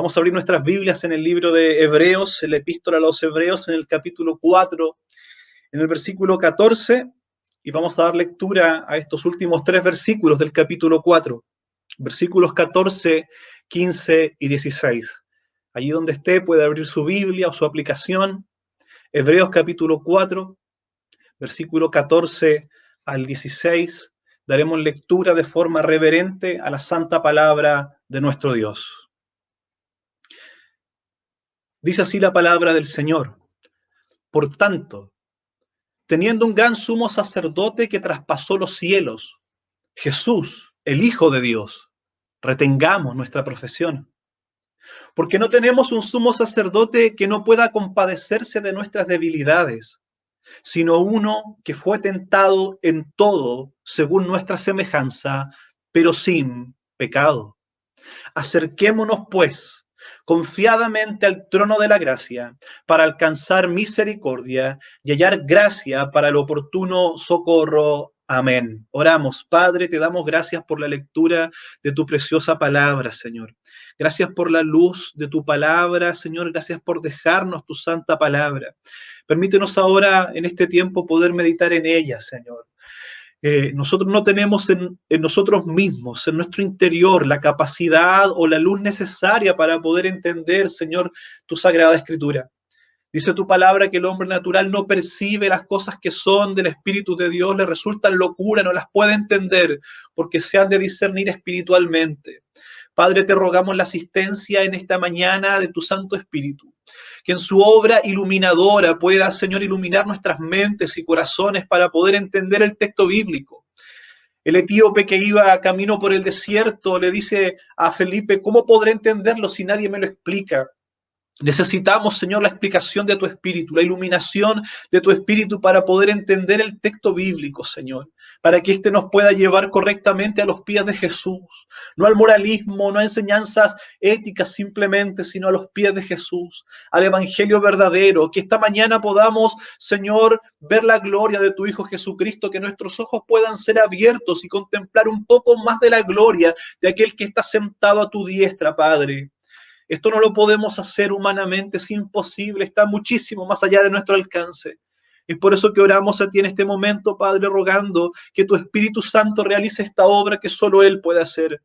Vamos a abrir nuestras Biblias en el libro de Hebreos, en la epístola a los Hebreos, en el capítulo 4, en el versículo 14, y vamos a dar lectura a estos últimos 3 versículos del capítulo 4, versículos 14, 15 y 16. Allí donde esté puede abrir su Biblia o su aplicación. Hebreos capítulo 4, versículo 14 al 16. Daremos lectura de forma reverente a la santa palabra de nuestro Dios. Dice así la palabra del Señor. Por tanto, teniendo un gran sumo sacerdote que traspasó los cielos, Jesús, el Hijo de Dios, retengamos nuestra profesión. Porque no tenemos un sumo sacerdote que no pueda compadecerse de nuestras debilidades, sino uno que fue tentado en todo según nuestra semejanza, pero sin pecado. Acerquémonos, pues, confiadamente al trono de la gracia, para alcanzar misericordia y hallar gracia para el oportuno socorro. Amén. Oramos. Padre, te damos gracias por la lectura de tu preciosa palabra, Señor. Gracias por la luz de tu palabra, Señor. Gracias por dejarnos tu santa palabra. Permítenos ahora, en este tiempo, poder meditar en ella, Señor. Nosotros no tenemos en nosotros mismos, en nuestro interior, la capacidad o la luz necesaria para poder entender, Señor, tu sagrada escritura. Dice tu palabra que el hombre natural no percibe las cosas que son del Espíritu de Dios, le resultan locura, no las puede entender, porque se han de discernir espiritualmente. Padre, te rogamos la asistencia en esta mañana de tu Santo Espíritu, que en su obra iluminadora pueda, Señor, iluminar nuestras mentes y corazones para poder entender el texto bíblico. El etíope que iba camino por el desierto le dice a Felipe, ¿cómo podré entenderlo si nadie me lo explica? Necesitamos, Señor, la explicación de tu Espíritu, la iluminación de tu Espíritu para poder entender el texto bíblico, Señor, para que éste nos pueda llevar correctamente a los pies de Jesús, no al moralismo, no a enseñanzas éticas simplemente, sino a los pies de Jesús, al Evangelio verdadero, que esta mañana podamos, Señor, ver la gloria de tu Hijo Jesucristo, que nuestros ojos puedan ser abiertos y contemplar un poco más de la gloria de aquel que está sentado a tu diestra, Padre. Esto no lo podemos hacer humanamente, es imposible, está muchísimo más allá de nuestro alcance. Es por eso que oramos a ti en este momento, Padre, rogando que tu Espíritu Santo realice esta obra que solo Él puede hacer.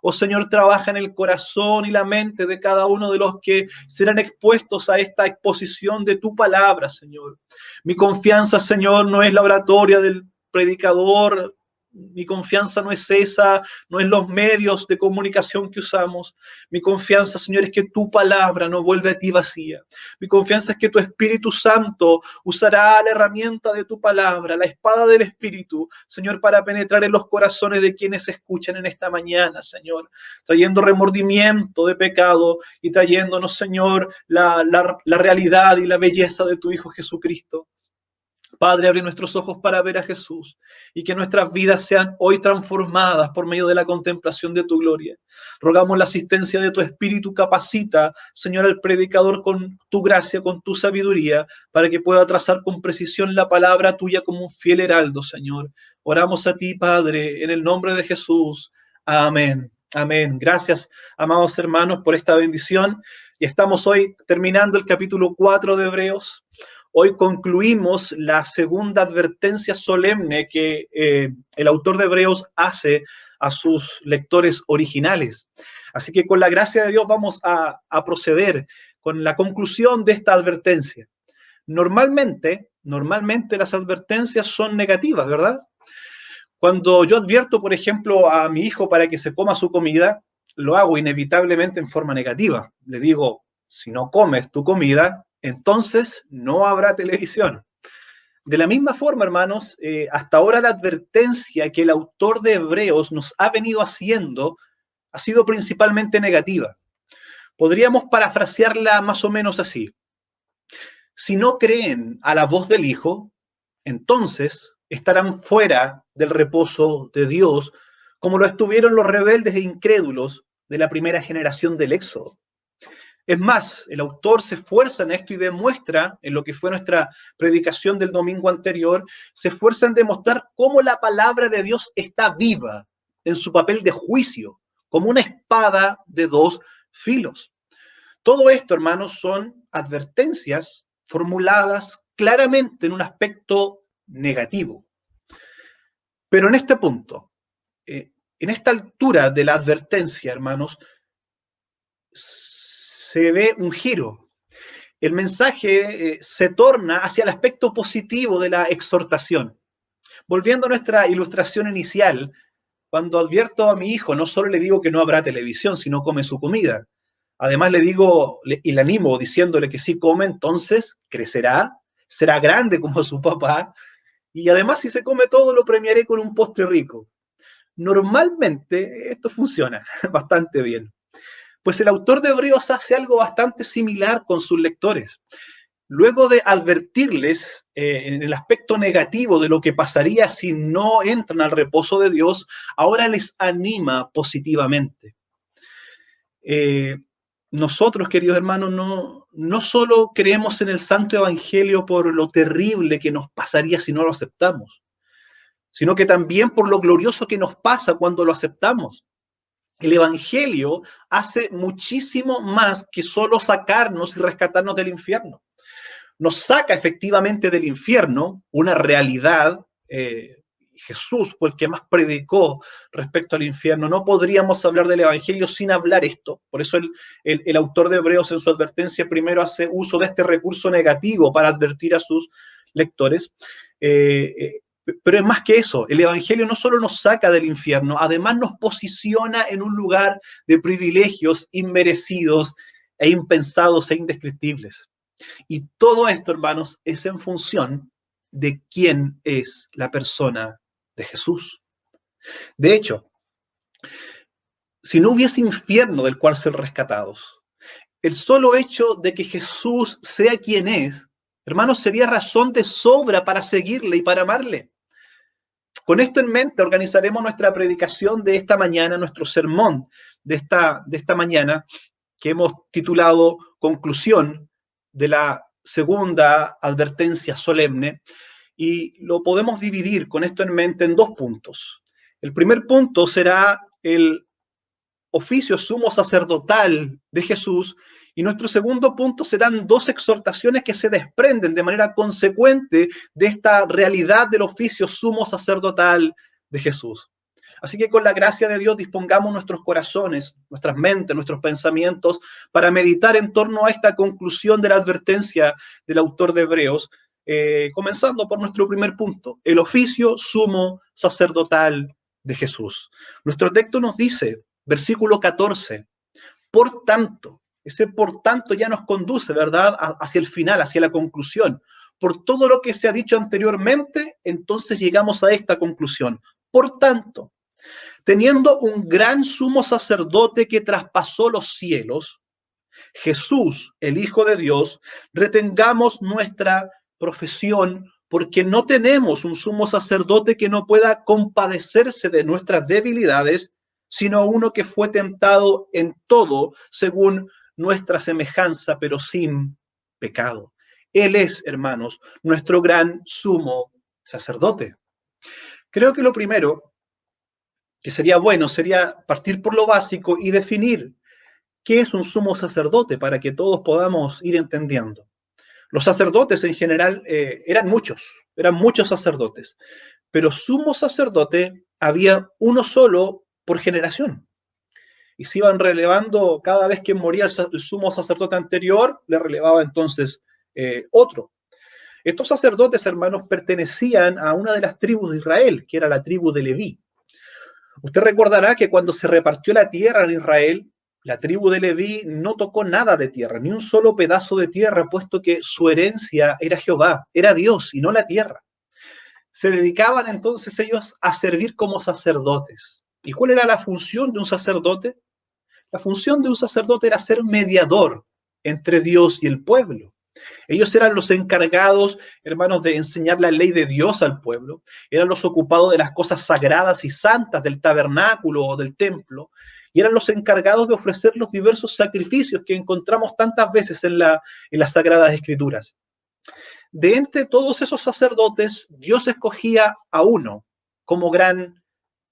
Oh Señor, trabaja en el corazón y la mente de cada uno de los que serán expuestos a esta exposición de tu palabra, Señor. Mi confianza, Señor, no es la oratoria del predicador. Mi confianza no es esa, no es los medios de comunicación que usamos. Mi confianza, Señor, es que tu palabra no vuelve a ti vacía. Mi confianza es que tu Espíritu Santo usará la herramienta de tu palabra, la espada del Espíritu, Señor, para penetrar en los corazones de quienes escuchan en esta mañana, Señor, trayendo remordimiento de pecado y trayéndonos, Señor, la realidad y la belleza de tu Hijo Jesucristo. Padre, abre nuestros ojos para ver a Jesús y que nuestras vidas sean hoy transformadas por medio de la contemplación de tu gloria. Rogamos la asistencia de tu Espíritu, capacita, Señor, al predicador con tu gracia, con tu sabiduría, para que pueda trazar con precisión la palabra tuya como un fiel heraldo, Señor. Oramos a ti, Padre, en el nombre de Jesús. Amén. Amén. Gracias, amados hermanos, por esta bendición. Y estamos hoy terminando el capítulo 4 de Hebreos. Hoy concluimos la segunda advertencia solemne que el autor de Hebreos hace a sus lectores originales. Así que con la gracia de Dios vamos a proceder con la conclusión de esta advertencia. Normalmente las advertencias son negativas, ¿verdad? Cuando yo advierto, por ejemplo, a mi hijo para que se coma su comida, lo hago inevitablemente en forma negativa. Le digo, si no comes tu comida, entonces no habrá televisión. De la misma forma, hermanos, hasta ahora la advertencia que el autor de Hebreos nos ha venido haciendo ha sido principalmente negativa. Podríamos parafrasearla más o menos así. Si no creen a la voz del Hijo, entonces estarán fuera del reposo de Dios, como lo estuvieron los rebeldes e incrédulos de la primera generación del Éxodo. Es más, el autor se esfuerza en esto y demuestra, en lo que fue nuestra predicación del domingo anterior, se esfuerza en demostrar cómo la palabra de Dios está viva en su papel de juicio, como una espada de dos filos. Todo esto, hermanos, son advertencias formuladas claramente en un aspecto negativo. Pero en este punto, en esta altura de la advertencia, hermanos, se ve un giro. El mensaje se torna hacia el aspecto positivo de la exhortación. Volviendo a nuestra ilustración inicial, cuando advierto a mi hijo, no solo le digo que no habrá televisión, sino come su comida. Además le digo y le animo diciéndole que si come, entonces crecerá, será grande como su papá, y además si se come todo lo premiaré con un postre rico. Normalmente esto funciona bastante bien. Pues el autor de Hebreos hace algo bastante similar con sus lectores. Luego de advertirles en el aspecto negativo de lo que pasaría si no entran al reposo de Dios, ahora les anima positivamente. Nosotros, queridos hermanos, no solo creemos en el Santo Evangelio por lo terrible que nos pasaría si no lo aceptamos, sino que también por lo glorioso que nos pasa cuando lo aceptamos. El Evangelio hace muchísimo más que solo sacarnos y rescatarnos del infierno. Nos saca efectivamente del infierno, una realidad. Jesús fue el que más predicó respecto al infierno. No podríamos hablar del Evangelio sin hablar esto. Por eso el autor de Hebreos en su advertencia primero hace uso de este recurso negativo para advertir a sus lectores. Pero es más que eso, el Evangelio no solo nos saca del infierno, además nos posiciona en un lugar de privilegios inmerecidos e impensados e indescriptibles. Y todo esto, hermanos, es en función de quién es la persona de Jesús. De hecho, si no hubiese infierno del cual ser rescatados, el solo hecho de que Jesús sea quien es, hermanos, sería razón de sobra para seguirle y para amarle. Con esto en mente, organizaremos nuestra predicación de esta mañana, nuestro sermón de esta mañana, que hemos titulado Conclusión de la segunda advertencia solemne, y lo podemos dividir con esto en mente en dos puntos. El primer punto será el oficio sumo sacerdotal de Jesús, y nuestro segundo punto serán dos exhortaciones que se desprenden de manera consecuente de esta realidad del oficio sumo sacerdotal de Jesús. Así que con la gracia de Dios dispongamos nuestros corazones, nuestras mentes, nuestros pensamientos para meditar en torno a esta conclusión de la advertencia del autor de Hebreos, comenzando por nuestro primer punto, el oficio sumo sacerdotal de Jesús. Nuestro texto nos dice, versículo 14, por tanto, ese por tanto ya nos conduce, ¿verdad?, hacia el final, hacia la conclusión. Por todo lo que se ha dicho anteriormente, entonces llegamos a esta conclusión. Por tanto, teniendo un gran sumo sacerdote que traspasó los cielos, Jesús, el Hijo de Dios, retengamos nuestra profesión, porque no tenemos un sumo sacerdote que no pueda compadecerse de nuestras debilidades, sino uno que fue tentado en todo según nuestra semejanza, pero sin pecado. Él es, hermanos, nuestro gran sumo sacerdote. Creo que lo primero que sería bueno sería partir por lo básico y definir qué es un sumo sacerdote para que todos podamos ir entendiendo. Los sacerdotes en general eran muchos sacerdotes, pero sumo sacerdote había uno solo por generación. Y se iban relevando cada vez que moría el sumo sacerdote anterior, le relevaba entonces otro. Estos sacerdotes, hermanos, pertenecían a una de las tribus de Israel, que era la tribu de Leví. Usted recordará que cuando se repartió la tierra en Israel, la tribu de Leví no tocó nada de tierra, ni un solo pedazo de tierra, puesto que su herencia era Jehová, era Dios y no la tierra. Se dedicaban entonces ellos a servir como sacerdotes. ¿Y cuál era la función de un sacerdote? La función de un sacerdote era ser mediador entre Dios y el pueblo. Ellos eran los encargados, hermanos, de enseñar la ley de Dios al pueblo. Eran los ocupados de las cosas sagradas y santas del tabernáculo o del templo. Y eran los encargados de ofrecer los diversos sacrificios que encontramos tantas veces en las Sagradas Escrituras. De entre todos esos sacerdotes, Dios escogía a uno como gran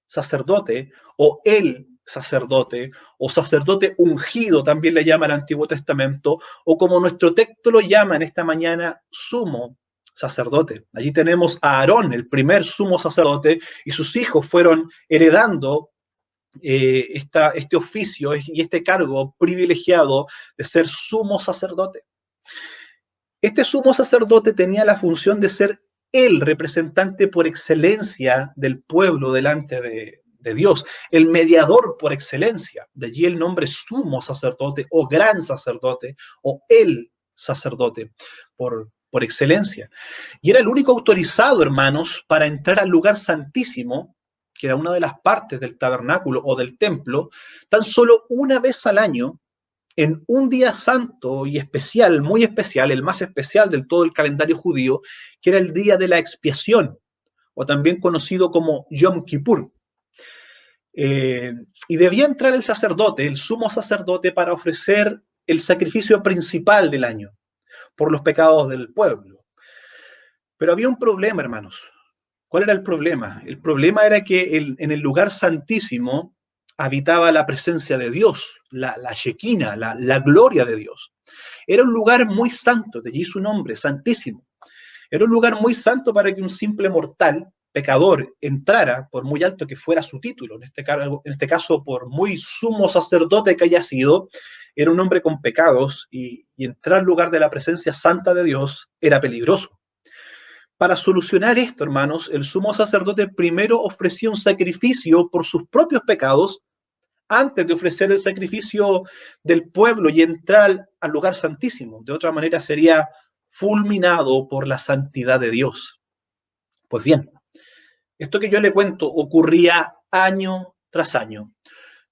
sacerdote, o él sacerdote, o sacerdote ungido, también le llama el Antiguo Testamento, o como nuestro texto lo llama en esta mañana, sumo sacerdote. Allí tenemos a Aarón, el primer sumo sacerdote, y sus hijos fueron heredando este oficio y este cargo privilegiado de ser sumo sacerdote. Este sumo sacerdote tenía la función de ser el representante por excelencia del pueblo delante de Dios, el mediador por excelencia. De allí el nombre sumo sacerdote o gran sacerdote o el sacerdote por excelencia. Y era el único autorizado, hermanos, para entrar al lugar santísimo, que era una de las partes del tabernáculo o del templo, tan solo una vez al año, en un día santo y especial, muy especial, el más especial del todo el calendario judío, que era el día de la expiación, o también conocido como Yom Kippur. Y debía entrar el sacerdote, el sumo sacerdote, para ofrecer el sacrificio principal del año por los pecados del pueblo. Pero había un problema, hermanos. ¿Cuál era el problema? El problema era que en el lugar santísimo habitaba la presencia de Dios, la Shekinah, la gloria de Dios. Era un lugar muy santo, de allí su nombre, santísimo. Era un lugar muy santo para que un simple mortal, pecador, entrara, por muy alto que fuera su título, en este caso por muy sumo sacerdote que haya sido, era un hombre con pecados y entrar al lugar de la presencia santa de Dios era peligroso. Para solucionar esto, hermanos, el sumo sacerdote primero ofrecía un sacrificio por sus propios pecados antes de ofrecer el sacrificio del pueblo y entrar al lugar santísimo. De otra manera sería fulminado por la santidad de Dios. Pues bien, esto que yo le cuento ocurría año tras año.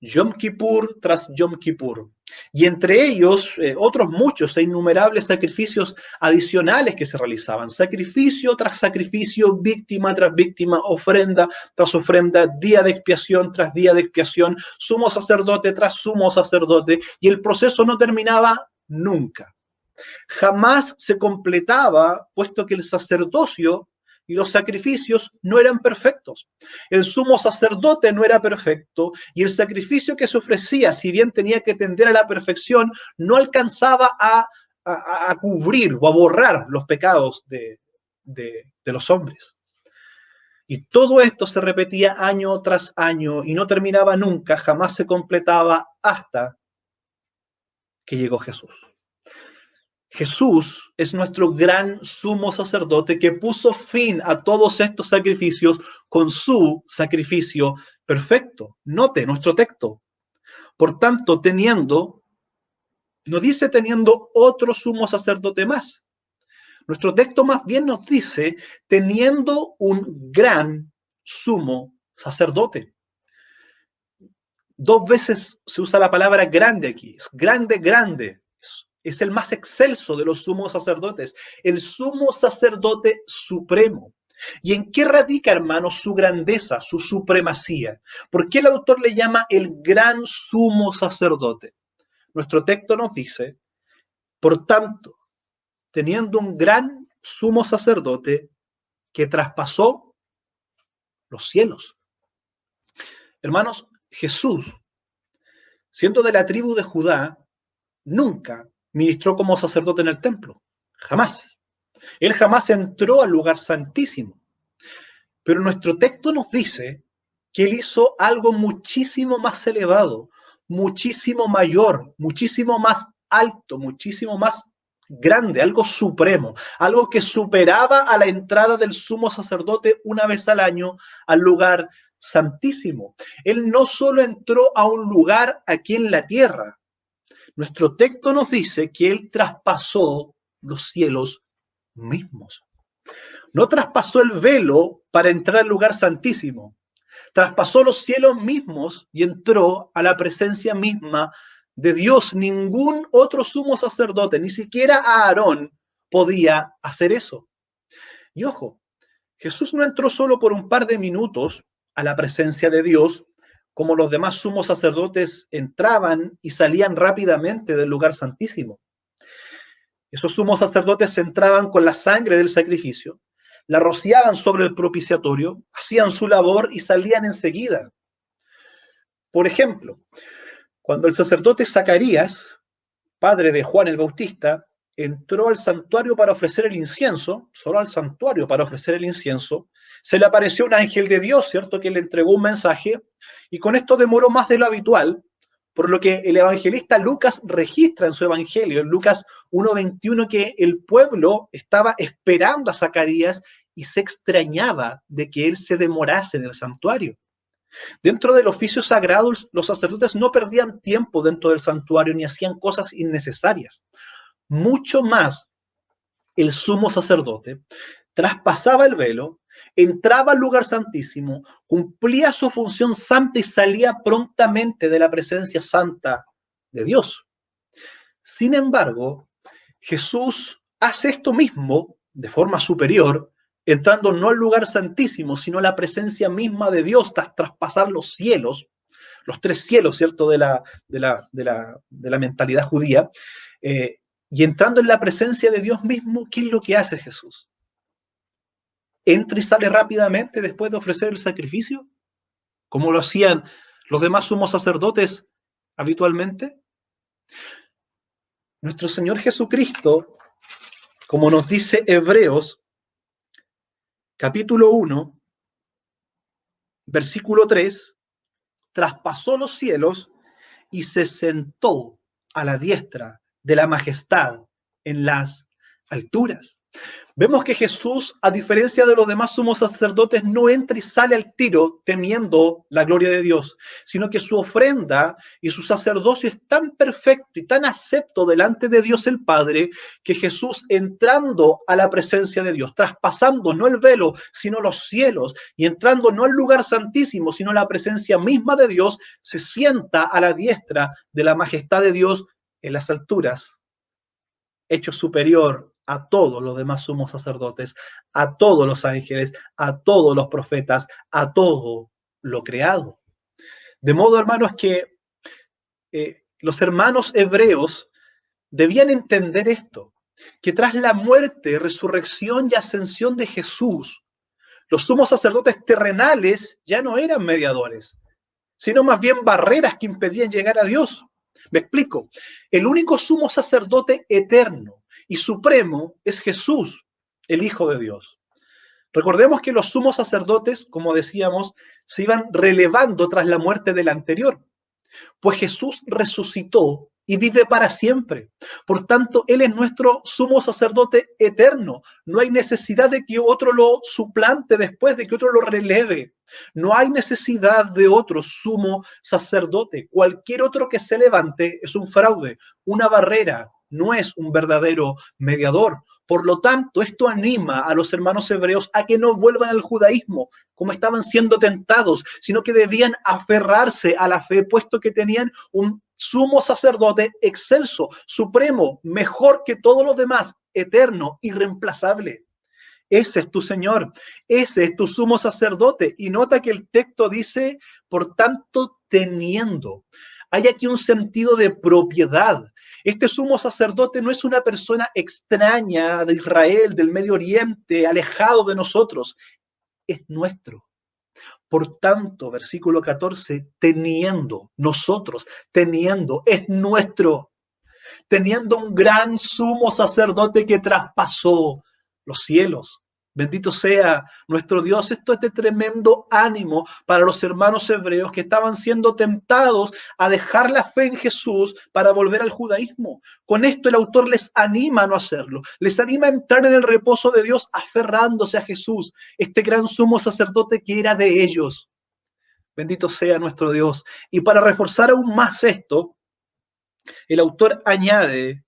Yom Kippur tras Yom Kippur. Y entre ellos, otros muchos e innumerables sacrificios adicionales que se realizaban. Sacrificio tras sacrificio, víctima tras víctima, ofrenda tras ofrenda, día de expiación tras día de expiación, sumo sacerdote tras sumo sacerdote. Y el proceso no terminaba nunca. Jamás se completaba, puesto que el sacerdocio y los sacrificios no eran perfectos. El sumo sacerdote no era perfecto y el sacrificio que se ofrecía, si bien tenía que tender a la perfección, no alcanzaba a cubrir o a borrar los pecados de los hombres. Y todo esto se repetía año tras año y no terminaba nunca, jamás se completaba hasta que llegó Jesús. Jesús es nuestro gran sumo sacerdote que puso fin a todos estos sacrificios con su sacrificio perfecto. Note nuestro texto. Por tanto, no dice teniendo otro sumo sacerdote más. Nuestro texto más bien nos dice teniendo un gran sumo sacerdote. 2 veces se usa la palabra grande aquí. Es grande, grande. Es el más excelso de los sumos sacerdotes, el sumo sacerdote supremo. ¿Y en qué radica, hermanos, su grandeza, su supremacía? ¿Por qué el autor le llama el gran sumo sacerdote? Nuestro texto nos dice, por tanto, teniendo un gran sumo sacerdote que traspasó los cielos. Hermanos, Jesús, siendo de la tribu de Judá, nunca ministró como sacerdote en el templo, jamás. Él jamás entró al lugar santísimo. Pero nuestro texto nos dice que él hizo algo muchísimo más elevado, muchísimo mayor, muchísimo más alto, muchísimo más grande, algo supremo, algo que superaba a la entrada del sumo sacerdote una vez al año al lugar santísimo. Él no solo entró a un lugar aquí en la tierra. Nuestro texto nos dice que él traspasó los cielos mismos. No traspasó el velo para entrar al lugar santísimo. Traspasó los cielos mismos y entró a la presencia misma de Dios. Ningún otro sumo sacerdote, ni siquiera Aarón, podía hacer eso. Y ojo, Jesús no entró solo por un par de minutos a la presencia de Dios, como los demás sumos sacerdotes entraban y salían rápidamente del lugar santísimo. Esos sumos sacerdotes entraban con la sangre del sacrificio, la rociaban sobre el propiciatorio, hacían su labor y salían enseguida. Por ejemplo, cuando el sacerdote Zacarías, padre de Juan el Bautista, entró al santuario para ofrecer el incienso, solo al santuario para ofrecer el incienso, se le apareció un ángel de Dios, ¿cierto?, que le entregó un mensaje, y con esto demoró más de lo habitual, por lo que el evangelista Lucas registra en su evangelio, en Lucas 1:21, que el pueblo estaba esperando a Zacarías y se extrañaba de que él se demorase en el santuario. Dentro del oficio sagrado, los sacerdotes no perdían tiempo dentro del santuario ni hacían cosas innecesarias. Mucho más, el sumo sacerdote traspasaba el velo, entraba al lugar santísimo, cumplía su función santa y salía prontamente de la presencia santa de Dios. Sin embargo, Jesús hace esto mismo de forma superior, entrando no al lugar santísimo, sino a la presencia misma de Dios, tras traspasar los cielos, los tres cielos, ¿cierto?, de la mentalidad judía, y entrando en la presencia de Dios mismo. ¿Qué es lo que hace Jesús? ¿Entra y sale rápidamente después de ofrecer el sacrificio, como lo hacían los demás sumos sacerdotes habitualmente? Nuestro Señor Jesucristo, como nos dice Hebreos, capítulo 1, versículo 3, traspasó los cielos y se sentó a la diestra de la majestad en las alturas. Vemos que Jesús, a diferencia de los demás sumos sacerdotes, no entra y sale al tiro temiendo la gloria de Dios, sino que su ofrenda y su sacerdocio es tan perfecto y tan acepto delante de Dios el Padre, que Jesús, entrando a la presencia de Dios, traspasando no el velo, sino los cielos, y entrando no al lugar santísimo, sino la presencia misma de Dios, se sienta a la diestra de la majestad de Dios en las alturas, hecho superior a todos los demás sumos sacerdotes, a todos los ángeles, a todos los profetas, a todo lo creado. De modo, hermanos, que los hermanos hebreos debían entender esto, que tras la muerte, resurrección y ascensión de Jesús, los sumos sacerdotes terrenales ya no eran mediadores, sino más bien barreras que impedían llegar a Dios. Me explico. El único sumo sacerdote eterno y supremo es Jesús, el Hijo de Dios. Recordemos que los sumos sacerdotes, como decíamos, se iban relevando tras la muerte del anterior, pues Jesús resucitó y vive para siempre. Por tanto, Él es nuestro sumo sacerdote eterno. No hay necesidad de que otro lo suplante después, de que otro lo releve. No hay necesidad de otro sumo sacerdote. Cualquier otro que se levante es un fraude, una barrera, no es un verdadero mediador. Por lo tanto, esto anima a los hermanos hebreos a que no vuelvan al judaísmo como estaban siendo tentados, sino que debían aferrarse a la fe, puesto que tenían un sumo sacerdote excelso, supremo, mejor que todos los demás, eterno, irreemplazable. Ese es tu Señor, ese es tu sumo sacerdote. Y nota que el texto dice, por tanto, teniendo. Hay aquí un sentido de propiedad. Este sumo sacerdote no es una persona extraña de Israel, del Medio Oriente, alejado de nosotros. Es nuestro. Por tanto, versículo 14, teniendo, nosotros, teniendo, es nuestro. Teniendo un gran sumo sacerdote que traspasó los cielos. Bendito sea nuestro Dios. Esto es de tremendo ánimo para los hermanos hebreos que estaban siendo tentados a dejar la fe en Jesús para volver al judaísmo. Con esto el autor les anima a no hacerlo. Les anima a entrar en el reposo de Dios aferrándose a Jesús, este gran sumo sacerdote que era de ellos. Bendito sea nuestro Dios. Y para reforzar aún más esto, el autor añade,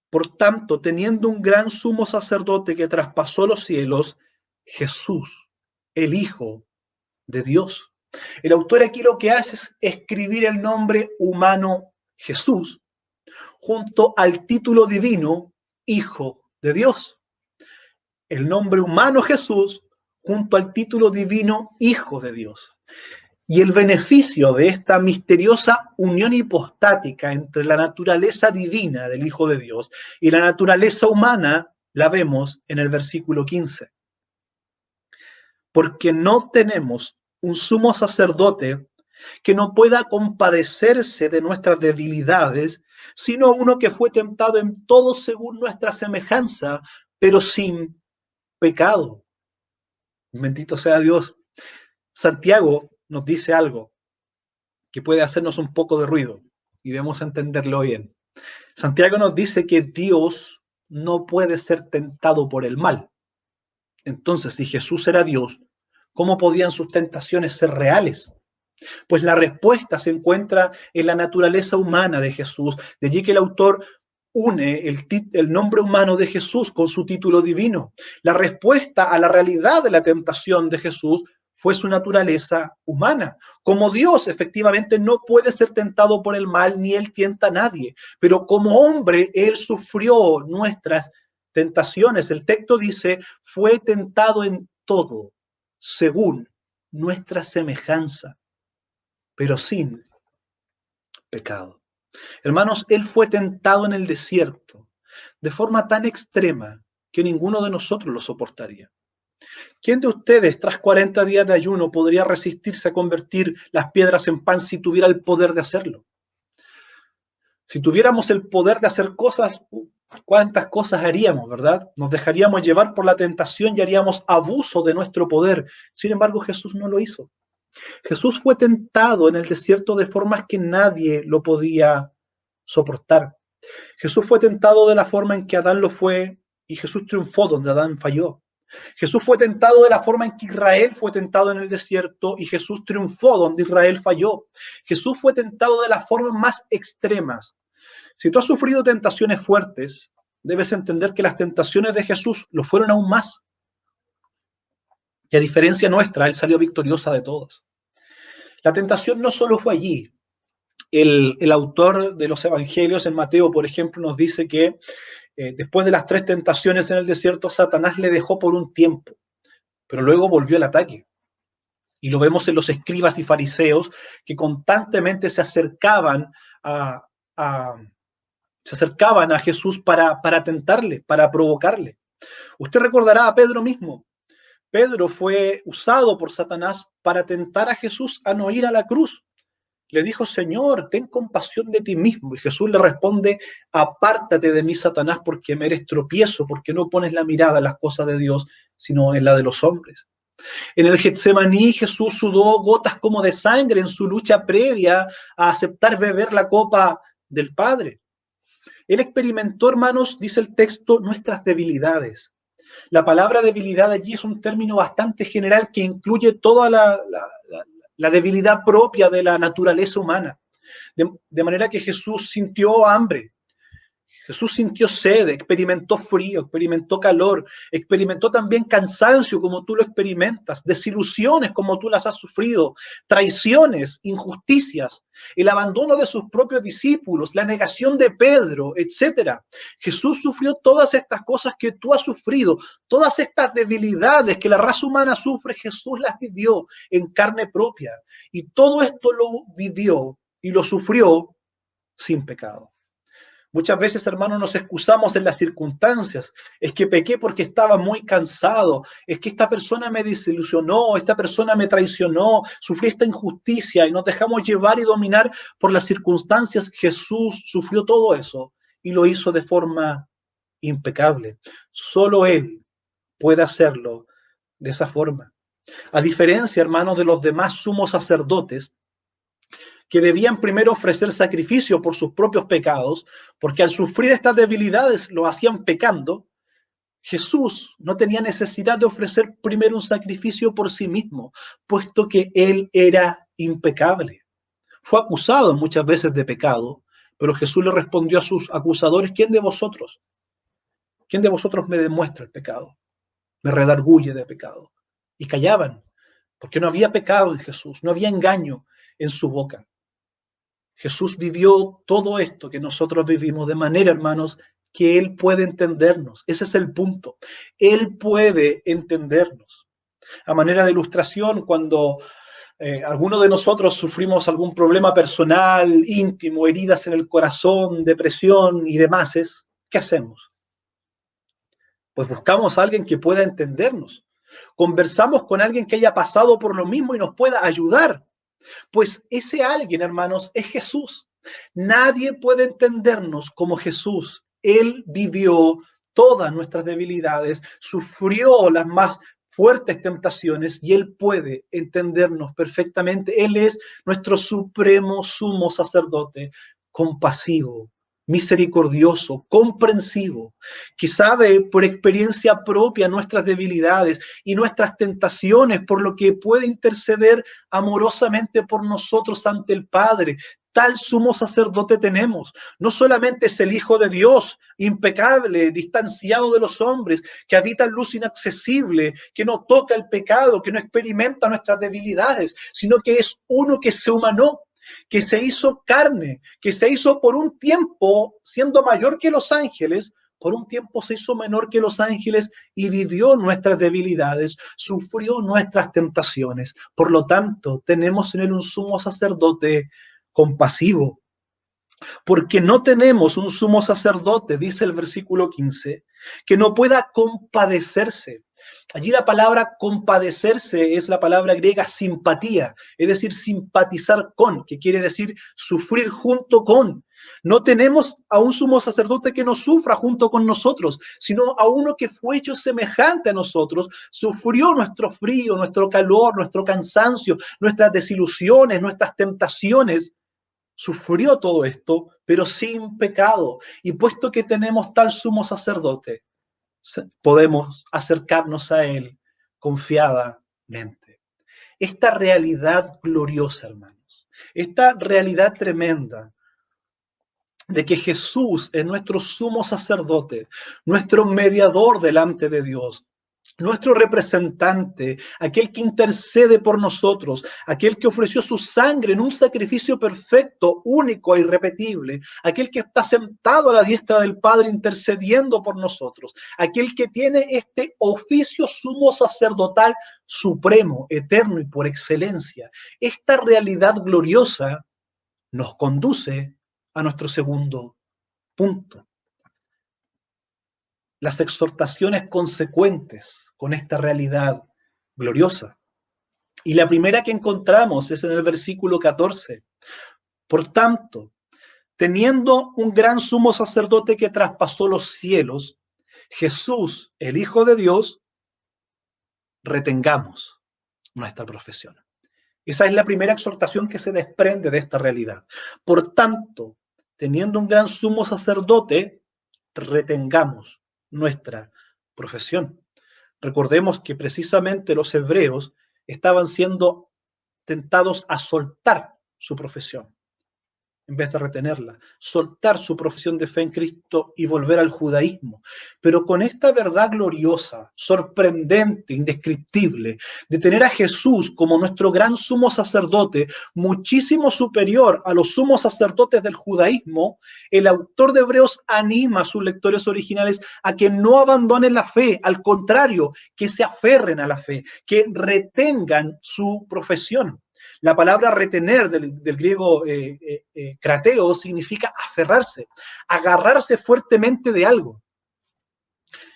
por tanto, teniendo un gran sumo sacerdote que traspasó los cielos, Jesús, el Hijo de Dios. El autor aquí lo que hace es escribir el nombre humano Jesús junto al título divino Hijo de Dios. El nombre humano Jesús junto al título divino Hijo de Dios. Y el beneficio de esta misteriosa unión hipostática entre la naturaleza divina del Hijo de Dios y la naturaleza humana la vemos en el versículo 15. Porque no tenemos un sumo sacerdote que no pueda compadecerse de nuestras debilidades, sino uno que fue tentado en todo según nuestra semejanza, pero sin pecado. Bendito sea Dios. Santiago nos dice algo que puede hacernos un poco de ruido y debemos entenderlo bien. Santiago nos dice que Dios no puede ser tentado por el mal. Entonces, si Jesús era Dios, ¿cómo podían sus tentaciones ser reales? Pues la respuesta se encuentra en la naturaleza humana de Jesús. De allí que el autor une el nombre humano de Jesús con su título divino. La respuesta a la realidad de la tentación de Jesús fue su naturaleza humana. Como Dios efectivamente no puede ser tentado por el mal, ni él tienta a nadie, pero como hombre él sufrió nuestras tentaciones. El texto dice, fue tentado en todo, según nuestra semejanza, pero sin pecado. Hermanos, él fue tentado en el desierto de forma tan extrema que ninguno de nosotros lo soportaría. ¿Quién de ustedes, tras 40 días de ayuno, podría resistirse a convertir las piedras en pan si tuviera el poder de hacerlo? Si tuviéramos el poder de hacer cosas, ¿cuántas cosas haríamos, verdad? Nos dejaríamos llevar por la tentación y haríamos abuso de nuestro poder. Sin embargo, Jesús no lo hizo. Jesús fue tentado en el desierto de formas que nadie lo podía soportar. Jesús fue tentado de la forma en que Adán lo fue y Jesús triunfó donde Adán falló. Jesús fue tentado de la forma en que Israel fue tentado en el desierto y Jesús triunfó donde Israel falló. Jesús fue tentado de las formas más extremas. Si tú has sufrido tentaciones fuertes, debes entender que las tentaciones de Jesús lo fueron aún más. Y a diferencia nuestra, él salió victoriosa de todas. La tentación no solo fue allí. El autor de los evangelios en Mateo, por ejemplo, nos dice que después de las 3 tentaciones en el desierto, Satanás le dejó por un tiempo, pero luego volvió al ataque. Y lo vemos en los escribas y fariseos que constantemente se acercaban a Jesús para tentarle, para provocarle. Usted recordará a Pedro mismo. Pedro fue usado por Satanás para tentar a Jesús a no ir a la cruz. Le dijo, Señor, ten compasión de ti mismo. Y Jesús le responde, apártate de mí, Satanás, porque me eres tropiezo, porque no pones la mirada en las cosas de Dios, sino en la de los hombres. En el Getsemaní, Jesús sudó gotas como de sangre en su lucha previa a aceptar beber la copa del Padre. Él experimentó, hermanos, dice el texto, nuestras debilidades. La palabra debilidad allí es un término bastante general que incluye toda la debilidad propia de la naturaleza humana. De manera que Jesús sintió hambre, Jesús sintió sed, experimentó frío, experimentó calor, experimentó también cansancio como tú lo experimentas, desilusiones como tú las has sufrido, traiciones, injusticias, el abandono de sus propios discípulos, la negación de Pedro, etc. Jesús sufrió todas estas cosas que tú has sufrido, todas estas debilidades que la raza humana sufre, Jesús las vivió en carne propia. Y todo esto lo vivió y lo sufrió sin pecado. Muchas veces, hermanos, nos excusamos en las circunstancias. Es que pequé porque estaba muy cansado. Es que esta persona me desilusionó, esta persona me traicionó, sufrí esta injusticia y nos dejamos llevar y dominar por las circunstancias. Jesús sufrió todo eso y lo hizo de forma impecable. Solo Él puede hacerlo de esa forma. A diferencia, hermanos, de los demás sumos sacerdotes, que debían primero ofrecer sacrificio por sus propios pecados, porque al sufrir estas debilidades lo hacían pecando. Jesús no tenía necesidad de ofrecer primero un sacrificio por sí mismo, puesto que él era impecable. Fue acusado muchas veces de pecado, pero Jesús le respondió a sus acusadores, ¿quién de vosotros me demuestra el pecado? Me redarguye de pecado. Y callaban, porque no había pecado en Jesús, no había engaño en su boca. Jesús vivió todo esto que nosotros vivimos de manera, hermanos, que Él puede entendernos. Ese es el punto. Él puede entendernos. A manera de ilustración, cuando alguno de nosotros sufrimos algún problema personal, íntimo, heridas en el corazón, depresión y demás, ¿qué hacemos? Pues buscamos a alguien que pueda entendernos. Conversamos con alguien que haya pasado por lo mismo y nos pueda ayudar. Pues ese alguien, hermanos, es Jesús. Nadie puede entendernos como Jesús. Él vivió todas nuestras debilidades, sufrió las más fuertes tentaciones y Él puede entendernos perfectamente. Él es nuestro supremo sumo sacerdote, compasivo, misericordioso, comprensivo, que sabe por experiencia propia nuestras debilidades y nuestras tentaciones, por lo que puede interceder amorosamente por nosotros ante el Padre. Tal sumo sacerdote tenemos. No solamente es el Hijo de Dios, impecable, distanciado de los hombres, que habita en luz inaccesible, que no toca el pecado, que no experimenta nuestras debilidades, sino que es uno que se humanó, que se hizo carne, que se hizo por un tiempo, siendo mayor que los ángeles, por un tiempo se hizo menor que los ángeles y vivió nuestras debilidades, sufrió nuestras tentaciones. Por lo tanto, tenemos en él un sumo sacerdote compasivo, porque no tenemos un sumo sacerdote, dice el versículo 15, que no pueda compadecerse. Allí la palabra compadecerse es la palabra griega simpatía, es decir, simpatizar con, que quiere decir sufrir junto con. No tenemos a un sumo sacerdote que no sufra junto con nosotros, sino a uno que fue hecho semejante a nosotros, sufrió nuestro frío, nuestro calor, nuestro cansancio, nuestras desilusiones, nuestras tentaciones. Sufrió todo esto, pero sin pecado. Y puesto que tenemos tal sumo sacerdote, podemos acercarnos a él confiadamente. Esta realidad gloriosa, hermanos, esta realidad tremenda de que Jesús es nuestro sumo sacerdote, nuestro mediador delante de Dios, nuestro representante, aquel que intercede por nosotros, aquel que ofreció su sangre en un sacrificio perfecto, único e irrepetible, aquel que está sentado a la diestra del Padre intercediendo por nosotros, aquel que tiene este oficio sumo sacerdotal supremo, eterno y por excelencia. Esta realidad gloriosa nos conduce a nuestro segundo punto. Las exhortaciones consecuentes con esta realidad gloriosa. Y la primera que encontramos es en el versículo 14. Por tanto, teniendo un gran sumo sacerdote que traspasó los cielos, Jesús, el Hijo de Dios, retengamos nuestra profesión. Esa es la primera exhortación que se desprende de esta realidad. Por tanto, teniendo un gran sumo sacerdote, retengamos nuestra profesión. Recordemos que precisamente los hebreos estaban siendo tentados a soltar su profesión en vez de retenerla, soltar su profesión de fe en Cristo y volver al judaísmo. Pero con esta verdad gloriosa, sorprendente, indescriptible, de tener a Jesús como nuestro gran sumo sacerdote, muchísimo superior a los sumos sacerdotes del judaísmo, el autor de Hebreos anima a sus lectores originales a que no abandonen la fe, al contrario, que se aferren a la fe, que retengan su profesión. La palabra retener del griego krateo significa aferrarse, agarrarse fuertemente de algo.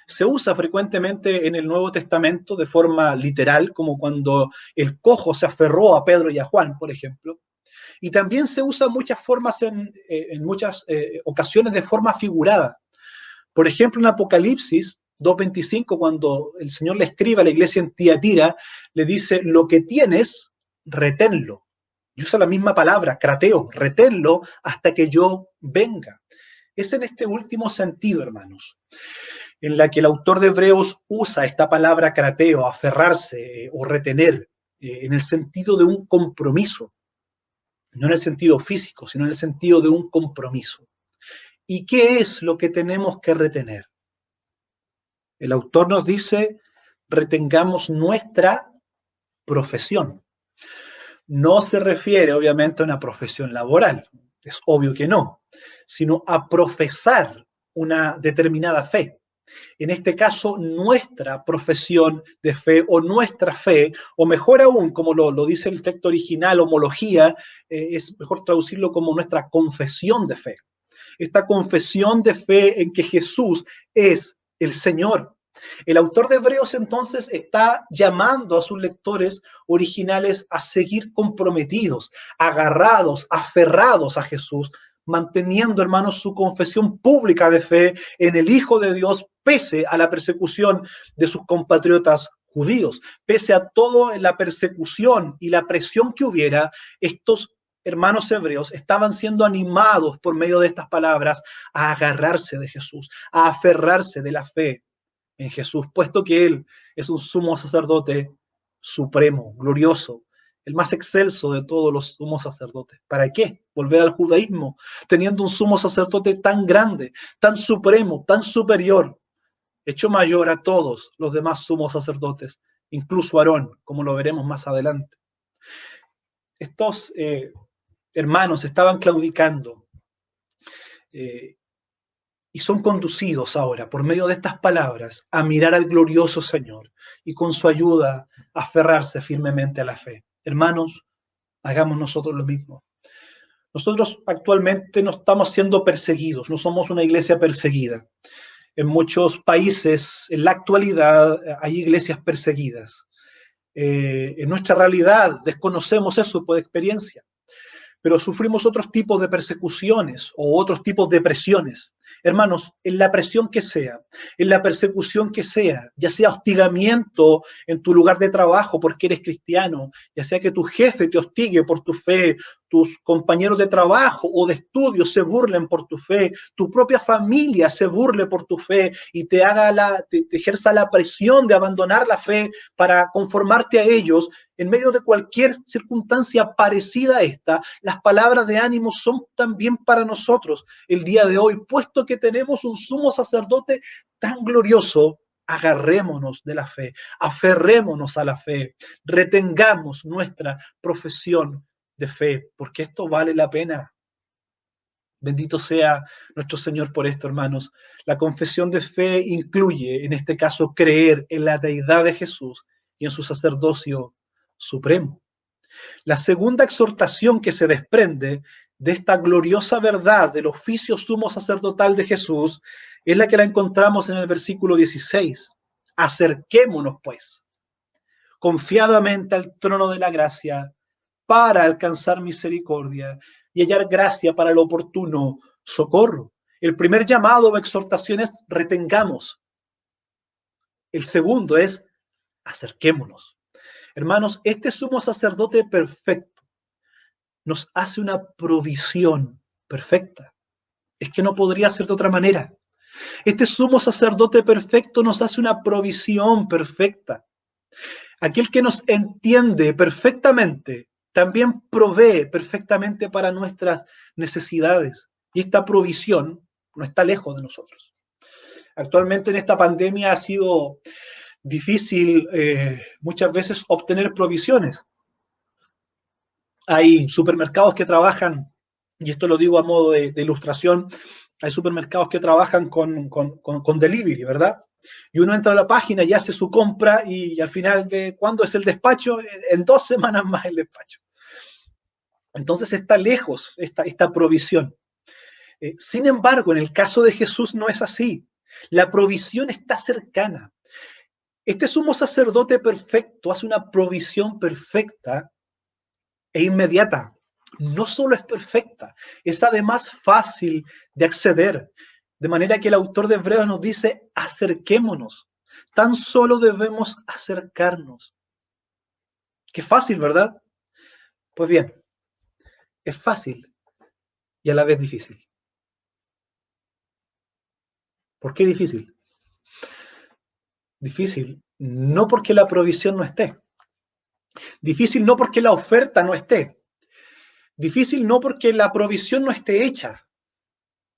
Se usa frecuentemente en el Nuevo Testamento de forma literal, como cuando el cojo se aferró a Pedro y a Juan, por ejemplo. Y también se usa muchas formas en muchas ocasiones de forma figurada. Por ejemplo, en Apocalipsis 2:25, cuando el Señor le escribe a la iglesia en Tiatira, le dice, lo que tienes, reténlo. Y usa la misma palabra, krateo, reténlo hasta que yo venga. Es en este último sentido, hermanos, en la que el autor de Hebreos usa esta palabra krateo, aferrarse o retener, en el sentido de un compromiso, no en el sentido físico, sino en el sentido de un compromiso. ¿Y qué es lo que tenemos que retener? El autor nos dice, retengamos nuestra profesión. No se refiere, obviamente, a una profesión laboral, es obvio que no, sino a profesar una determinada fe. En este caso, nuestra profesión de fe o nuestra fe, o mejor aún, como lo dice el texto original, homología, es mejor traducirlo como nuestra confesión de fe. Esta confesión de fe en que Jesús es el Señor, El autor de Hebreos entonces está llamando a sus lectores originales a seguir comprometidos, agarrados, aferrados a Jesús, manteniendo, hermanos, su confesión pública de fe en el Hijo de Dios, pese a la persecución de sus compatriotas judíos, pese a toda la persecución y la presión que hubiera. Estos hermanos hebreos estaban siendo animados por medio de estas palabras a agarrarse de Jesús, a aferrarse de la fe en Jesús, puesto que Él es un sumo sacerdote supremo, glorioso, el más excelso de todos los sumos sacerdotes. ¿Para qué volver al judaísmo teniendo un sumo sacerdote tan grande, tan supremo, tan superior, hecho mayor a todos los demás sumos sacerdotes, incluso Aarón, como lo veremos más adelante? Estos hermanos estaban claudicando y son conducidos ahora, por medio de estas palabras, a mirar al glorioso Señor y con su ayuda a aferrarse firmemente a la fe. Hermanos, hagamos nosotros lo mismo. Nosotros actualmente no estamos siendo perseguidos, no somos una iglesia perseguida. En muchos países, en la actualidad, hay iglesias perseguidas. En nuestra realidad desconocemos eso por experiencia, pero sufrimos otros tipos de persecuciones o otros tipos de presiones. Hermanos, en la presión que sea, en la persecución que sea, ya sea hostigamiento en tu lugar de trabajo porque eres cristiano, ya sea que tu jefe te hostigue por tu fe, tus compañeros de trabajo o de estudio se burlen por tu fe, tu propia familia se burle por tu fe y te ejerza la presión de abandonar la fe para conformarte a ellos. En medio de cualquier circunstancia parecida a esta, las palabras de ánimo son también para nosotros el día de hoy, puesto que tenemos un sumo sacerdote tan glorioso. Agarrémonos de la fe, aferrémonos a la fe, retengamos nuestra profesión de fe, porque esto vale la pena. Bendito sea nuestro Señor por esto, hermanos. La confesión de fe incluye, en este caso, creer en la deidad de Jesús y en su sacerdocio supremo. La segunda exhortación que se desprende de esta gloriosa verdad del oficio sumo sacerdotal de Jesús es la que la encontramos en el versículo 16. Acerquémonos, pues, confiadamente al trono de la gracia para alcanzar misericordia y hallar gracia para el oportuno socorro. El primer llamado o exhortación es retengamos. El segundo es acerquémonos. Hermanos, este sumo sacerdote perfecto nos hace una provisión perfecta. Es que no podría ser de otra manera. Este sumo sacerdote perfecto nos hace una provisión perfecta. Aquel que nos entiende perfectamente también provee perfectamente para nuestras necesidades. Y esta provisión no está lejos de nosotros. Actualmente en esta pandemia ha sido difícil muchas veces obtener provisiones. Hay supermercados que trabajan, y esto lo digo a modo de ilustración, hay supermercados que trabajan con delivery, ¿verdad? Y uno entra a la página y hace su compra y al final ve cuándo es el despacho, en 2 semanas más el despacho. Entonces está lejos esta provisión. Sin embargo, en el caso de Jesús no es así. La provisión está cercana. Este sumo sacerdote perfecto hace una provisión perfecta e inmediata. No solo es perfecta, es además fácil de acceder. De manera que el autor de Hebreos nos dice, acerquémonos. Tan solo debemos acercarnos. Qué fácil, ¿verdad? Pues bien, es fácil y a la vez difícil. ¿Por qué difícil? Difícil no porque la provisión no esté. Difícil no porque la oferta no esté. Difícil no porque la provisión no esté hecha.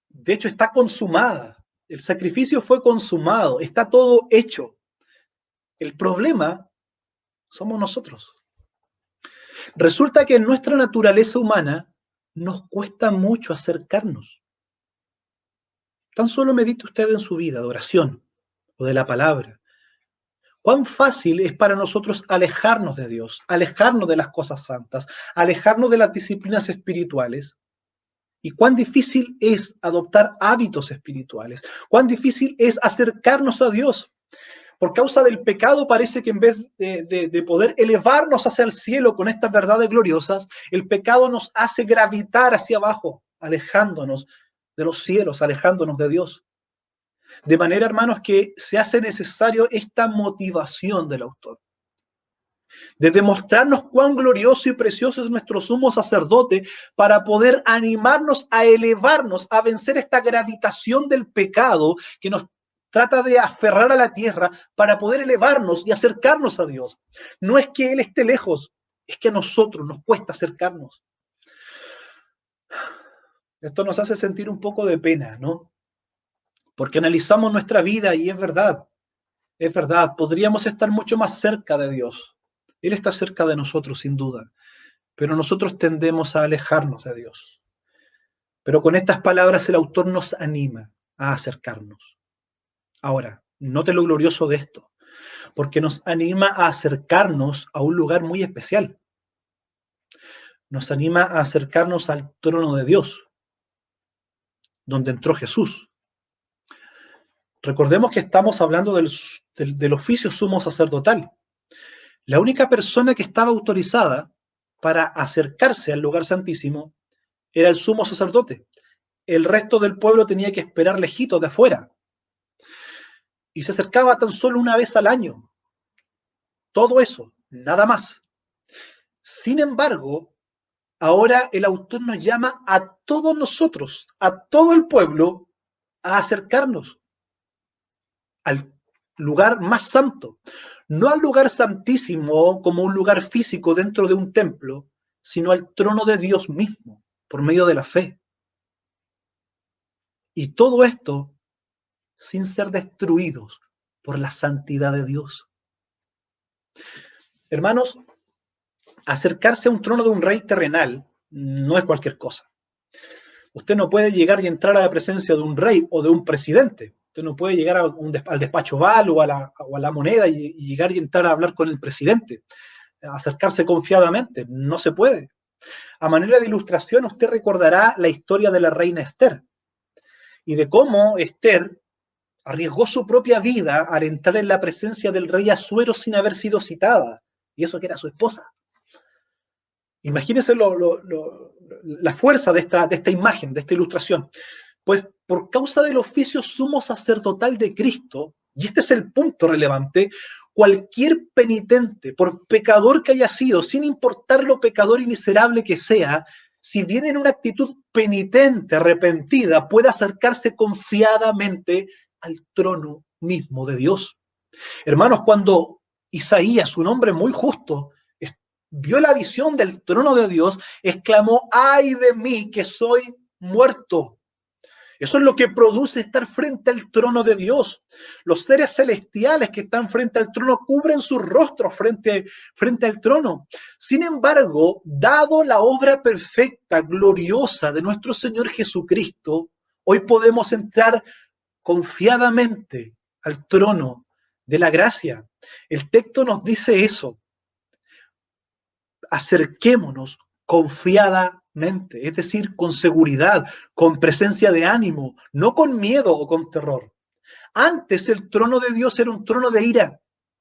De hecho, está consumada. El sacrificio fue consumado. Está todo hecho. El problema somos nosotros. Resulta que en nuestra naturaleza humana nos cuesta mucho acercarnos. Tan solo medite usted en su vida de oración o de la palabra. Cuán fácil es para nosotros alejarnos de Dios, alejarnos de las cosas santas, alejarnos de las disciplinas espirituales. Y cuán difícil es adoptar hábitos espirituales, cuán difícil es acercarnos a Dios. Por causa del pecado parece que en vez de poder elevarnos hacia el cielo con estas verdades gloriosas, el pecado nos hace gravitar hacia abajo, alejándonos de los cielos, alejándonos de Dios. De manera, hermanos, que se hace necesario esta motivación del autor, de demostrarnos cuán glorioso y precioso es nuestro sumo sacerdote para poder animarnos a elevarnos, a vencer esta gravitación del pecado que nos trata de aferrar a la tierra para poder elevarnos y acercarnos a Dios. No es que Él esté lejos, es que a nosotros nos cuesta acercarnos. Esto nos hace sentir un poco de pena, ¿no? Porque analizamos nuestra vida y es verdad, podríamos estar mucho más cerca de Dios. Él está cerca de nosotros, sin duda, pero nosotros tendemos a alejarnos de Dios. Pero con estas palabras el autor nos anima a acercarnos. Ahora, note lo glorioso de esto, porque nos anima a acercarnos a un lugar muy especial. Nos anima a acercarnos al trono de Dios, donde entró Jesús. Recordemos que estamos hablando del oficio sumo sacerdotal. La única persona que estaba autorizada para acercarse al lugar santísimo era el sumo sacerdote. El resto del pueblo tenía que esperar lejitos de afuera. Y se acercaba tan solo una vez al año. Todo eso, nada más. Sin embargo, ahora el autor nos llama a todos nosotros, a todo el pueblo, a acercarnos al lugar más santo. No al lugar santísimo como un lugar físico dentro de un templo, sino al trono de Dios mismo, por medio de la fe. Y todo esto sin ser destruidos por la santidad de Dios. Hermanos, acercarse a un trono de un rey terrenal no es cualquier cosa. Usted no puede llegar y entrar a la presencia de un rey o de un presidente. Usted no puede llegar al despacho Oval o a la Moneda y llegar y entrar a hablar con el presidente, acercarse confiadamente. No se puede. A manera de ilustración, usted recordará la historia de la reina Esther y de cómo Esther arriesgó su propia vida al entrar en la presencia del rey Asuero sin haber sido citada, y eso que era su esposa. Imagínense la fuerza de esta imagen, de esta ilustración. Pues por causa del oficio sumo sacerdotal de Cristo, y este es el punto relevante, cualquier penitente, por pecador que haya sido, sin importar lo pecador y miserable que sea, si viene en una actitud penitente, arrepentida, puede acercarse confiadamente al trono mismo de Dios. Hermanos, cuando Isaías, un hombre muy justo, vio la visión del trono de Dios, exclamó: ¡ay de mí que soy muerto! Eso es lo que produce estar frente al trono de Dios. Los seres celestiales que están frente al trono cubren sus rostros frente al trono. Sin embargo, dado la obra perfecta, gloriosa de nuestro Señor Jesucristo, hoy podemos entrar confiadamente al trono de la gracia. El texto nos dice eso. Acerquémonos confiadamente, es decir, con seguridad, con presencia de ánimo, no con miedo o con terror. Antes el trono de Dios era un trono de ira.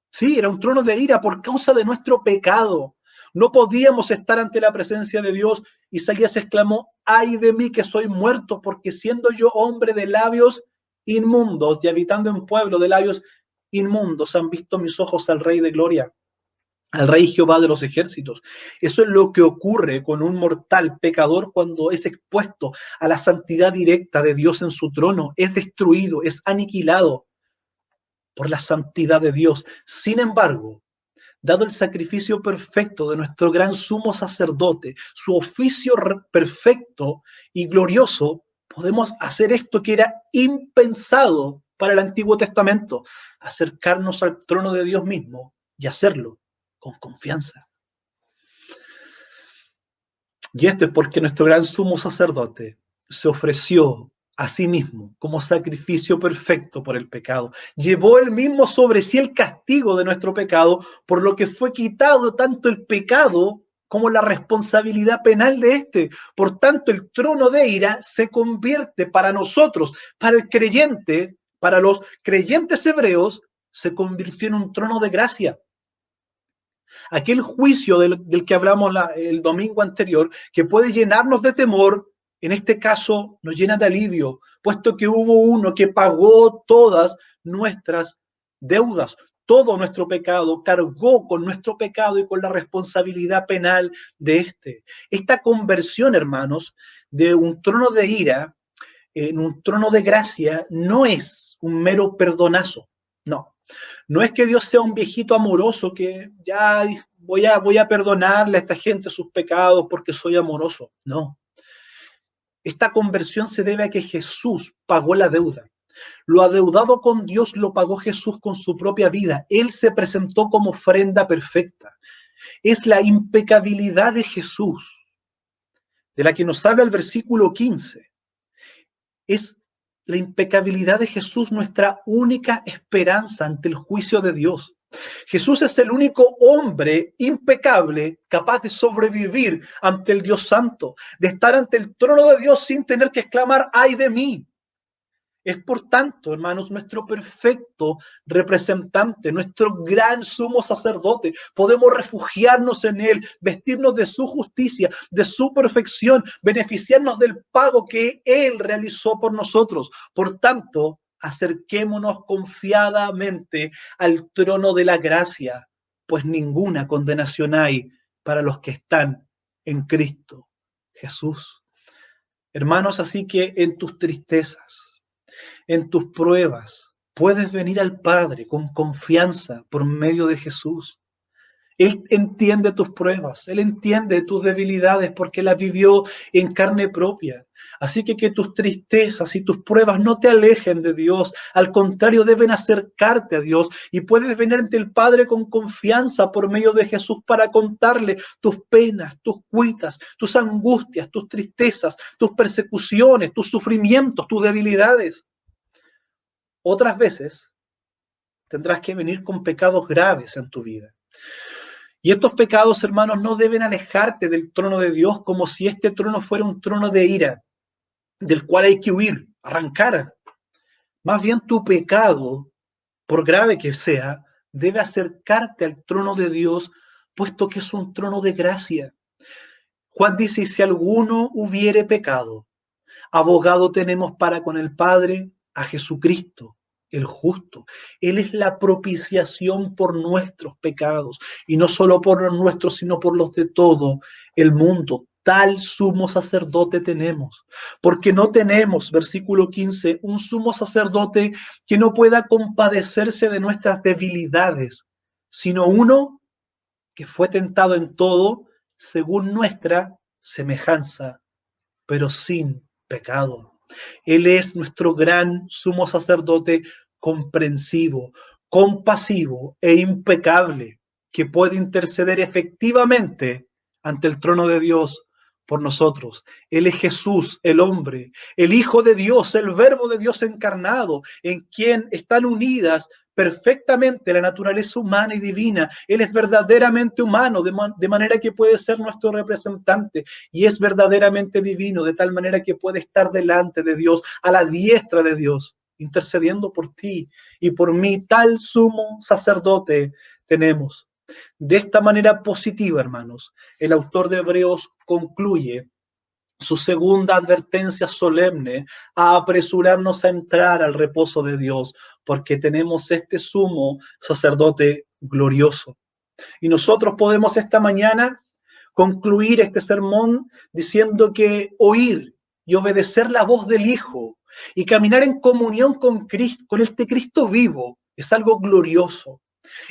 Sí, era un trono de ira por causa de nuestro pecado. No podíamos estar ante la presencia de Dios. Isaías exclamó: ¡ay de mí que soy muerto! Porque siendo yo hombre de labios inmundos y habitando en pueblo de labios inmundos, han visto mis ojos al Rey de Gloria, al Rey Jehová de los ejércitos. Eso es lo que ocurre con un mortal pecador cuando es expuesto a la santidad directa de Dios en su trono. Es destruido, es aniquilado por la santidad de Dios. Sin embargo, dado el sacrificio perfecto de nuestro gran sumo sacerdote, su oficio perfecto y glorioso, podemos hacer esto que era impensado para el Antiguo Testamento: acercarnos al trono de Dios mismo y hacerlo con confianza. Y esto es porque nuestro gran sumo sacerdote se ofreció a sí mismo como sacrificio perfecto por el pecado. Llevó él mismo sobre sí el castigo de nuestro pecado, por lo que fue quitado tanto el pecado como la responsabilidad penal de este. Por tanto, el trono de ira se convierte para nosotros, para el creyente, para los creyentes hebreos, se convirtió en un trono de gracia. Aquel juicio del que hablamos el domingo anterior, que puede llenarnos de temor, en este caso nos llena de alivio, puesto que hubo uno que pagó todas nuestras deudas, todo nuestro pecado, cargó con nuestro pecado y con la responsabilidad penal de este. Esta conversión, hermanos, de un trono de ira en un trono de gracia no es un mero perdonazo, no. No es que Dios sea un viejito amoroso que ya voy a perdonarle a esta gente sus pecados porque soy amoroso. No. Esta conversión se debe a que Jesús pagó la deuda. Lo adeudado con Dios lo pagó Jesús con su propia vida. Él se presentó como ofrenda perfecta. Es la impecabilidad de Jesús, de la que nos habla el versículo 15. Es la impecabilidad de Jesús nuestra única esperanza ante el juicio de Dios. Jesús es el único hombre impecable capaz de sobrevivir ante el Dios Santo, de estar ante el trono de Dios sin tener que exclamar, ¡ay de mí! Es por tanto, hermanos, nuestro perfecto representante, nuestro gran sumo sacerdote. Podemos refugiarnos en él, vestirnos de su justicia, de su perfección, beneficiarnos del pago que él realizó por nosotros. Por tanto, acerquémonos confiadamente al trono de la gracia, pues ninguna condenación hay para los que están en Cristo Jesús. Hermanos, así que en tus tristezas, en tus pruebas, puedes venir al Padre con confianza por medio de Jesús. Él entiende tus pruebas, Él entiende tus debilidades porque las vivió en carne propia. Así que tus tristezas y tus pruebas no te alejen de Dios, al contrario, deben acercarte a Dios y puedes venir ante el Padre con confianza por medio de Jesús para contarle tus penas, tus cuitas, tus angustias, tus tristezas, tus persecuciones, tus sufrimientos, tus debilidades. Otras veces tendrás que venir con pecados graves en tu vida. Y estos pecados, hermanos, no deben alejarte del trono de Dios como si este trono fuera un trono de ira, del cual hay que huir, arrancar. Más bien tu pecado, por grave que sea, debe acercarte al trono de Dios, puesto que es un trono de gracia. Juan dice, si alguno hubiere pecado, abogado tenemos para con el Padre, a Jesucristo, el justo. Él es la propiciación por nuestros pecados, y no solo por los nuestros, sino por los de todo el mundo. Tal sumo sacerdote tenemos, porque no tenemos, versículo 15, un sumo sacerdote que no pueda compadecerse de nuestras debilidades, sino uno que fue tentado en todo según nuestra semejanza, pero sin pecado. Él es nuestro gran sumo sacerdote comprensivo, compasivo e impecable, que puede interceder efectivamente ante el trono de Dios por nosotros. Él es Jesús, el hombre, el Hijo de Dios, el Verbo de Dios encarnado, en quien están unidas perfectamente la naturaleza humana y divina. Él es verdaderamente humano, de manera que puede ser nuestro representante, y es verdaderamente divino, de tal manera que puede estar delante de Dios, a la diestra de Dios, intercediendo por ti y por mí. Tal sumo sacerdote tenemos. De esta manera positiva, hermanos, el autor de Hebreos concluye su segunda advertencia solemne a apresurarnos a entrar al reposo de Dios, porque tenemos este sumo sacerdote glorioso. Y nosotros podemos esta mañana concluir este sermón diciendo que oír y obedecer la voz del Hijo y caminar en comunión con Cristo, con este Cristo vivo, es algo glorioso.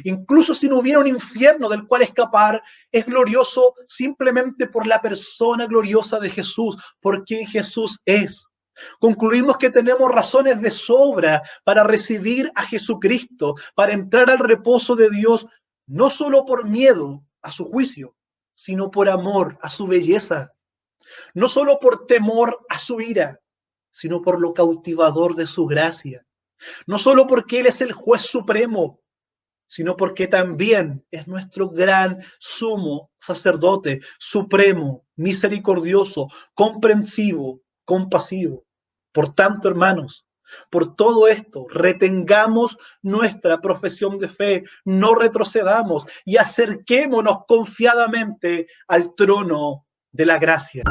Incluso si no hubiera un infierno del cual escapar, es glorioso simplemente por la persona gloriosa de Jesús, por quien Jesús es. Concluimos que tenemos razones de sobra para recibir a Jesucristo, para entrar al reposo de Dios, no solo por miedo a su juicio, sino por amor a su belleza, no solo por temor a su ira, sino por lo cautivador de su gracia, no solo porque Él es el juez supremo, sino porque también es nuestro gran sumo sacerdote, supremo, misericordioso, comprensivo, compasivo. Por tanto, hermanos, Por todo esto, retengamos nuestra profesión de fe, no retrocedamos y acerquémonos confiadamente al trono de la gracia.